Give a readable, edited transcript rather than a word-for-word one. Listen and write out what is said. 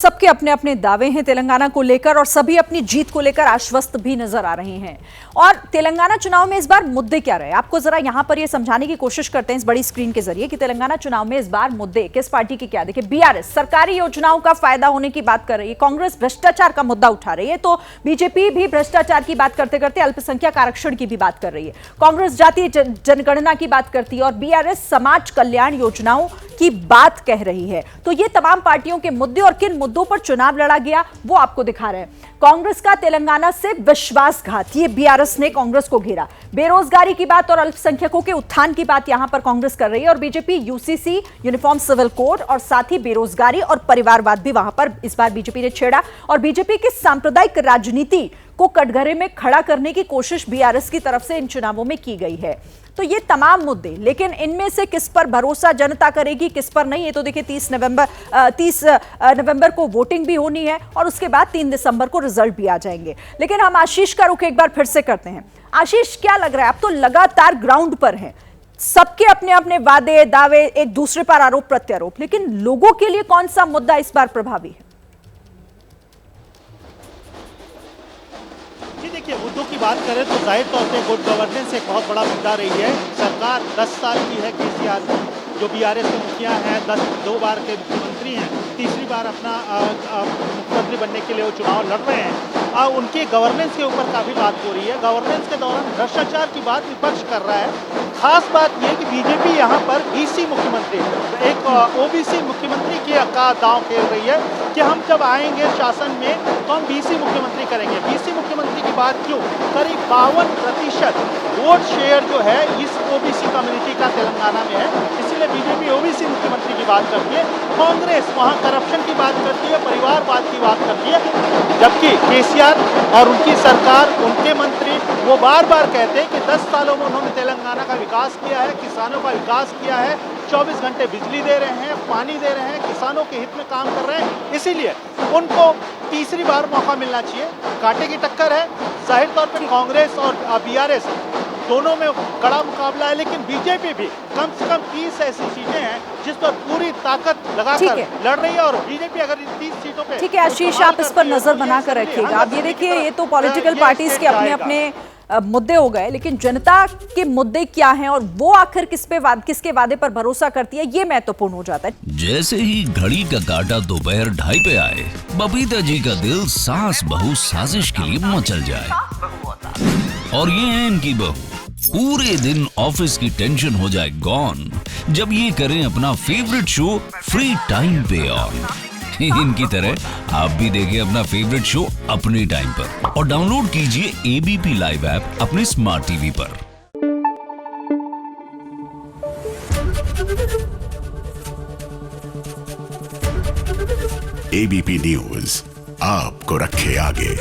सबके अपने अपने दावे हैं तेलंगाना को लेकर और सभी अपनी जीत को लेकर आश्वस्त भी नजर आ रहे हैं। और तेलंगाना चुनाव में इस बार मुद्दे क्या रहे, आपको जरा यहां पर यह समझाने की कोशिश करते हैं इस बड़ी स्क्रीन के जरिए कि तेलंगाना चुनाव में इस बार मुद्दे किस पार्टी के क्या। देखिए, बीआरएस सरकारी योजनाओं का फायदा होने की बात कर रही है, कांग्रेस भ्रष्टाचार का मुद्दा उठा रही है, तो बीजेपी भी भ्रष्टाचार की बात करते करते अल्पसंख्यक आरक्षण की भी बात कर रही है। कांग्रेस जातीय जनगणना की बात करती है और बीआरएस समाज कल्याण योजनाओं की बात कह रही है। तो ये तमाम पार्टियों के मुद्दे और किन मुद्दों पर चुनाव लड़ा गया वो आपको दिखा रहे हैं। कांग्रेस का तेलंगाना से विश्वासघात, ये बीआरएस ने कांग्रेस को घेरा। बेरोजगारी की बात और अल्पसंख्यकों के उत्थान की बात यहां पर कांग्रेस कर रही है और BJP UCC, uniform civil code और साथ ही बेरोजगारी और परिवारवाद भी वहां पर इस बार बीजेपी ने छेड़ा और बीजेपी की सांप्रदायिक राजनीति को कटघरे में खड़ा करने की कोशिश बीआरएस की तरफ से इन चुनावों में की गई है। तो ये तमाम मुद्दे, लेकिन इनमें से किस पर भरोसा जनता करेगी किस पर नहीं, ये तो देखिए 30 नवंबर को वोटिंग भी होनी है और उसके बाद 3 दिसंबर को रिजल्ट भी आ जाएंगे। लेकिन हम आशीष का रुख एक बार फिर से करते हैं। आशीष, क्या लग रहा है, आप तो लगातार ग्राउंड पर हैं, सबके अपने अपने वादे दावे, एक दूसरे पर आरोप प्रत्यारोप, लेकिन लोगों के लिए कौन सा मुद्दा इस बार प्रभावी है? देखिए, मुद्दों की बात करें तो जाहिर तौर पे गुड गवर्नेंस एक बहुत बड़ा मुद्दा रही है। सरकार 10 साल की है, केसीआर जो बीआरएस के मुखिया हैं, 2 बार के मुख्यमंत्री हैं, तीसरी बार अपना मुख्यमंत्री बनने के लिए वो चुनाव लड़ रहे हैं। उनके गवर्नेंस के ऊपर काफ़ी बात हो रही है। गवर्नेंस के दौरान भ्रष्टाचार की बात विपक्ष कर रहा है। खास बात यह कि बीजेपी यहाँ पर बीसी मुख्यमंत्री, एक ओबीसी मुख्यमंत्री का दांव खेल रही है कि हम जब आएंगे शासन में तो हम बीसी मुख्यमंत्री करेंगे। बीसी मुख्यमंत्री की बात क्यों? करीब 52% वोट शेयर जो है इस ओबीसी कम्युनिटी का तेलंगाना में है, इसीलिए बीजेपी ओबीसी मुख्यमंत्री की बात करती है। कांग्रेस वहाँ करप्शन की बात करती है, परिवारवाद की बात करती है, जबकि केसीआर और उनकी सरकार, उनके मंत्री वो बार बार कहते हैं कि 10 सालों में उन्होंने तेलंगाना का विकास किया है, किसानों का विकास किया है, 24 घंटे बिजली दे रहे हैं, पानी दे रहे हैं, किसानों के हित में काम कर रहे हैं। इसीलिए उनको तीसरी बार मौका मिलना चाहिए। कांटे की टक्कर है, जाहिर तौर पर कांग्रेस और बीआरएस दोनों में कड़ा मुकाबला है, लेकिन बीजेपी भी कम से कम 30 ऐसी सीटें हैं जिस पर पूरी ताकत लगाकर लड़ रही है और बीजेपी अगर 30 सीटों पे, ठीक है आशीष, आप इस पर नजर बनाकर रखिएगा। अब ये देखिए, ये तो पॉलिटिकल पार्टीज के अपने अपने मुद्दे हो गए, लेकिन जनता के मुद्दे क्या हैं और वो आखिर किसके वादे पर भरोसा करती है, ये महत्वपूर्ण हो जाता है। जैसे ही घड़ी का काटा दोपहर 2:30 पे आए, बबीता जी का दिल सास बहू साजिश के लिए मचल जाए। और ये है इनकी बहू, पूरे दिन ऑफिस की टेंशन हो जाए गॉन जब ये करें अपना फेवरेट शो फ्री टाइम पे ऑन। इनकी तरह आप भी देखिए अपना फेवरेट शो अपने टाइम पर और डाउनलोड कीजिए एबीपी लाइव ऐप अपने स्मार्ट टीवी पर। एबीपी न्यूज आपको रखे आगे।